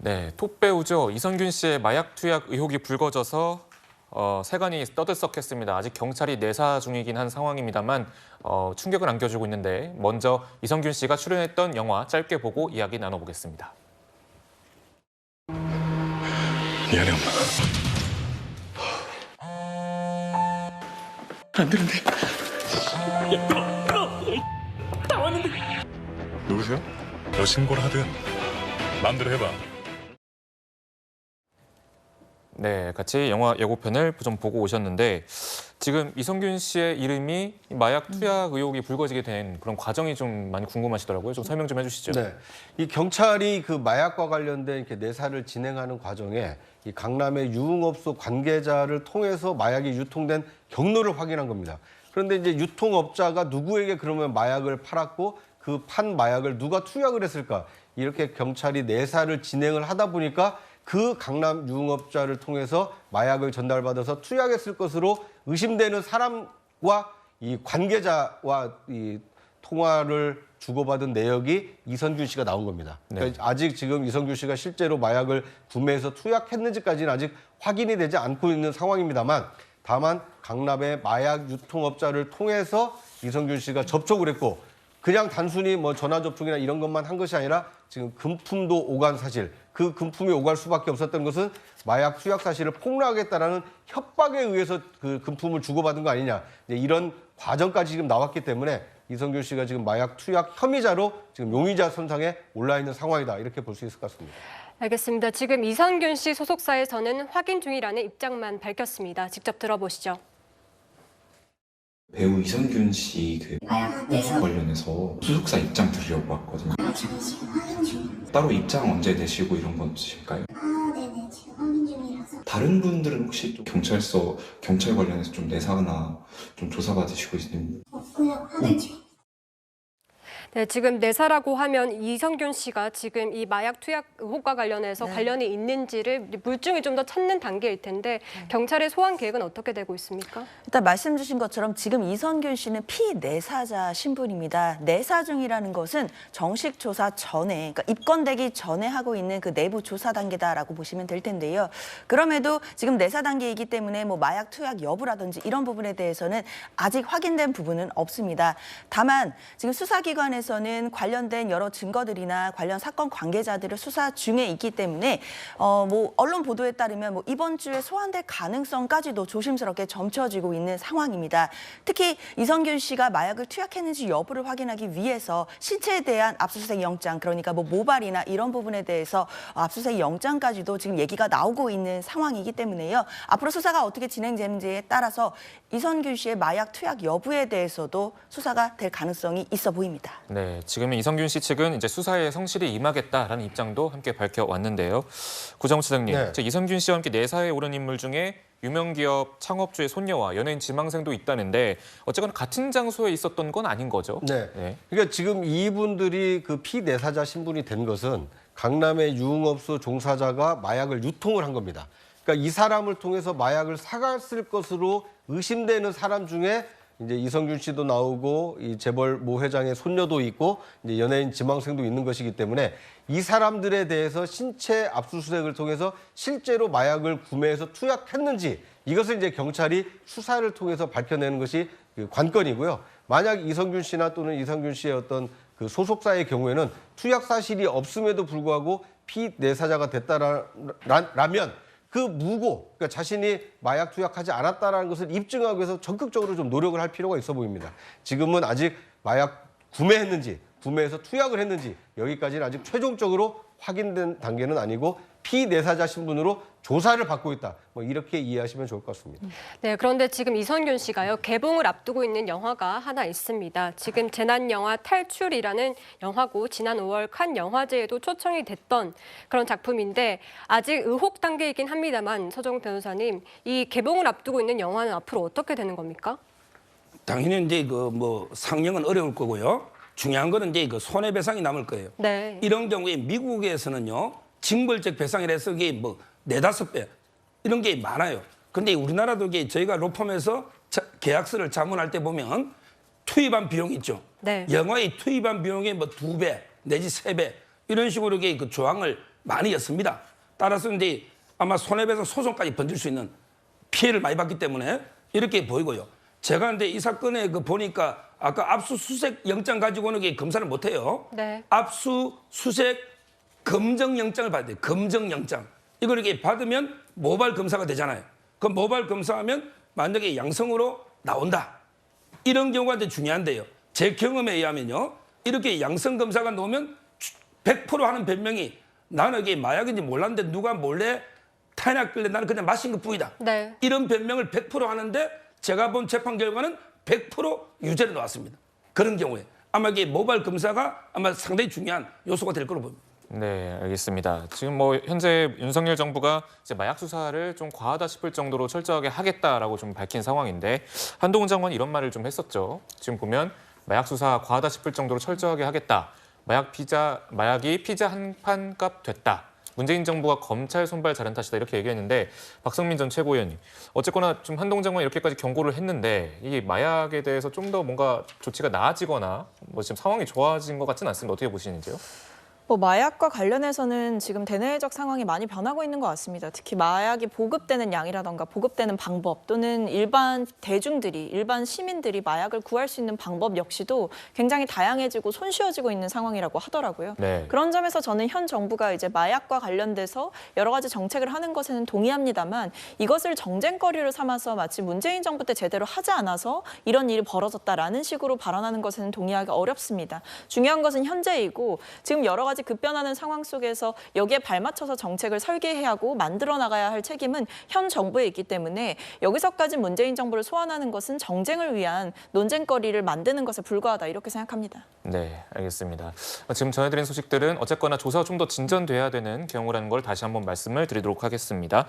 네, 톱 배우죠. 이성균 씨의 마약 투약 의혹이 불거져서 세간이 떠들썩했습니다. 아직 경찰이 내사 중이긴 한 상황입니다만 충격을 안겨주고 있는데 먼저 이성균 씨가 출연했던 영화 짧게 보고 이야기 나눠보겠습니다. 미안해, 엄마. 안 되는데. 다 왔는데. 누구세요? 너 신고를 하든 마음대로 해봐. 네, 같이 영화 예고편을 좀 보고 오셨는데 지금 이성균 씨의 이름이 마약 투약 의혹이 불거지게 된 그런 과정이 좀 많이 궁금하시더라고요. 좀 설명 좀 해주시죠. 네, 이 경찰이 그 마약과 관련된 이렇게 내사를 진행하는 과정에 이 강남의 유흥업소 관계자를 통해서 마약이 유통된 경로를 확인한 겁니다. 그런데 이제 유통업자가 누구에게 그러면 마약을 팔았고 그 판 마약을 누가 투약을 했을까? 이렇게 경찰이 내사를 진행을 하다 보니까 그 강남 유흥업자를 통해서 마약을 전달받아서 투약했을 것으로 의심되는 사람과 이 관계자와 이 통화를 주고받은 내역이 이성균 씨가 나온 겁니다. 그러니까 아직 지금 이성균 씨가 실제로 마약을 구매해서 투약했는지까지는 아직 확인이 되지 않고 있는 상황입니다만 다만 강남의 마약 유통업자를 통해서 이성균 씨가 접촉을 했고 그냥 단순히 뭐 전화 접촉이나 이런 것만 한 것이 아니라 지금 금품도 오간 사실, 그 금품이 오갈 수밖에 없었던 것은 마약 투약 사실을 폭로하겠다라는 협박에 의해서 그 금품을 주고받은 거 아니냐. 이제 이런 과정까지 지금 나왔기 때문에 이성균 씨가 지금 마약 투약 혐의자로 지금 용의자 선상에 올라 있는 상황이다. 이렇게 볼 수 있을 것 같습니다. 알겠습니다. 지금 이성균 씨 소속사에서는 확인 중이라는 입장만 밝혔습니다. 직접 들어보시죠. 배우 이성균 씨 그 마약 관련해서 소속사 입장 드리려고 왔거든요. 저희 지금 확인 중입니다. 따로 입장 언제 내시고 이런 건 없으실까요? 네네, 지금 확인 중이라서. 다른 분들은 혹시 좀 경찰 관련해서 좀 내사나 좀 조사받으시고 있는 없고요, 확인 중. 네, 지금 내사라고 하면 이성균 씨가 지금 이 마약 투약 의혹과 관련해서 관련이 있는지를 물증을 좀 더 찾는 단계일 텐데 경찰의 소환 계획은 어떻게 되고 있습니까? 일단 말씀 주신 것처럼 지금 이성균 씨는 피내사자 신분입니다. 내사 중이라는 것은 정식 조사 전에, 그러니까 입건되기 전에 하고 있는 그 내부 조사 단계다라고 보시면 될 텐데요. 그럼에도 지금 내사 단계이기 때문에 뭐 마약 투약 여부라든지 이런 부분에 대해서는 아직 확인된 부분은 없습니다. 다만 지금 수사기관에서는 관련된 여러 증거들이나 관련 사건 관계자들을 수사 중에 있기 때문에 뭐 언론 보도에 따르면 뭐 이번 주에 소환될 가능성까지도 조심스럽게 점쳐지고 있는 상황입니다. 특히 이성균 씨가 마약을 투약했는지 여부를 확인하기 위해서 신체에 대한 압수수색 영장, 그러니까 뭐 모발이나 이런 부분에 대해서 압수수색 영장까지도 지금 얘기가 나오고 있는 상황이기 때문에요. 앞으로 수사가 어떻게 진행되는지에 따라서 이성균 씨의 마약 투약 여부에 대해서도 수사가 될 가능성이 있어 보입니다. 네, 지금은 이성균 씨 측은 이제 수사에 성실히 임하겠다라는 입장도 함께 밝혀왔는데요. 구정치장님, 네. 이성균 씨와 함께 내사에 오른 인물 중에 유명 기업 창업주의 손녀와 연예인 지망생도 있다는데 어쨌거나 같은 장소에 있었던 건 아닌 거죠? 네. 그러니까 지금 이분들이 그 피내사자 신분이 된 것은 강남의 유흥업소 종사자가 마약을 유통을 한 겁니다. 그러니까 이 사람을 통해서 마약을 사갔을 것으로 의심되는 사람 중에 이제 이성균 씨도 나오고 이 재벌 모 회장의 손녀도 있고 이제 연예인 지망생도 있는 것이기 때문에 이 사람들에 대해서 신체 압수수색을 통해서 실제로 마약을 구매해서 투약했는지 이것을 이제 경찰이 수사를 통해서 밝혀내는 것이 그 관건이고요. 만약 이성균 씨나 또는 이성균 씨의 어떤 그 소속사의 경우에는 투약 사실이 없음에도 불구하고 피내사자가 됐다라면 그 무고, 그러니까 자신이 마약 투약하지 않았다라는 것을 입증하기 위해서 적극적으로 좀 노력을 할 필요가 있어 보입니다. 지금은 아직 마약 구매했는지, 구매해서 투약을 했는지 여기까지는 아직 최종적으로 확인된 단계는 아니고 피내사자 신분으로 조사를 받고 있다. 뭐 이렇게 이해하시면 좋을 것 같습니다. 네, 그런데 지금 이성균 씨가요, 개봉을 앞두고 있는 영화가 하나 있습니다. 지금 재난 영화 탈출이라는 영화고 지난 5월 칸 영화제에도 초청이 됐던 그런 작품인데 아직 의혹 단계이긴 합니다만 서정훈 변호사님, 이 개봉을 앞두고 있는 영화는 앞으로 어떻게 되는 겁니까? 당연히 이제 그 뭐 상영은 어려울 거고요. 중요한 거는 이제 그 손해배상이 남을 거예요. 네. 이런 경우에 미국에서는요, 징벌적 배상이라 해서 이게 뭐 4~5배 이런 게 많아요. 근데 우리나라도 이게 저희가 로펌에서 계약서를 자문할 때 보면 투입한 비용 있죠. 네. 영화에 투입한 비용의 뭐 2배 내지 3배 이런 식으로 그 조항을 많이였습니다. 따라서 이제 아마 손해배상 소송까지 번질 수 있는 피해를 많이 봤기 때문에 이렇게 보이고요. 제가 근데 이 사건에 그 보니까 아까 압수수색 영장 가지고 오는 게 검사를 못 해요. 네. 압수수색 검정영장을 받아야 돼요. 검정영장. 이걸 이렇게 받으면 모발 검사가 되잖아요. 그럼 모발 검사하면 만약에 양성으로 나온다. 이런 경우가 이제 중요한데요. 제 경험에 의하면요. 이렇게 양성 검사가 나오면 100% 하는 변명이 나는 이게 마약인지 몰랐는데 누가 몰래 타인학길래 나는 그냥 마신 것뿐이다. 네. 이런 변명을 100% 하는데 제가 본 재판 결과는 100% 유죄로 나왔습니다. 그런 경우에 아마 이게 모발 검사가 아마 상당히 중요한 요소가 될 거로 보입니다. 네, 알겠습니다. 지금 뭐 현재 윤석열 정부가 이제 마약 수사를 좀 과하다 싶을 정도로 철저하게 하겠다라고 좀 밝힌 상황인데 한동훈 장관이 이런 말을 좀 했었죠. 지금 보면 마약 수사 과하다 싶을 정도로 철저하게 하겠다. 마약이 피자 한 판 값 됐다. 문재인 정부가 검찰 손발 자른 탓이다 이렇게 얘기했는데 박성민 전 최고위원님 어쨌거나 좀 한동훈 장관이 이렇게까지 경고를 했는데 이 마약에 대해서 좀 더 뭔가 조치가 나아지거나 뭐 지금 상황이 좋아진 것 같지는 않습니다. 어떻게 보시는지요? 뭐 마약과 관련해서는 지금 대내적 상황이 많이 변하고 있는 것 같습니다. 특히 마약이 보급되는 양이라던가 보급되는 방법 또는 일반 대중들이, 일반 시민들이 마약을 구할 수 있는 방법 역시도 굉장히 다양해지고 손쉬워지고 있는 상황이라고 하더라고요. 네. 그런 점에서 저는 현 정부가 이제 마약과 관련돼서 여러 가지 정책을 하는 것에는 동의합니다만 이것을 정쟁거리로 삼아서 마치 문재인 정부 때 제대로 하지 않아서 이런 일이 벌어졌다라는 식으로 발언하는 것에는 동의하기 어렵습니다. 중요한 것은 현재이고 지금 여러 가지 급변하는 상황 속에서 여기에 발맞춰서 정책을 설계해야 하고 만들어 나가야 할 책임은 현 정부에 있기 때문에 여기서까지 문재인 정부를 소환하는 것은 정쟁을 위한 논쟁거리를 만드는 것에 불과하다 이렇게 생각합니다. 네, 알겠습니다. 지금 전해드린 소식들은 어쨌거나 조사가 좀 더 진전돼야 되는 경우라는 걸 다시 한번 말씀을 드리도록 하겠습니다.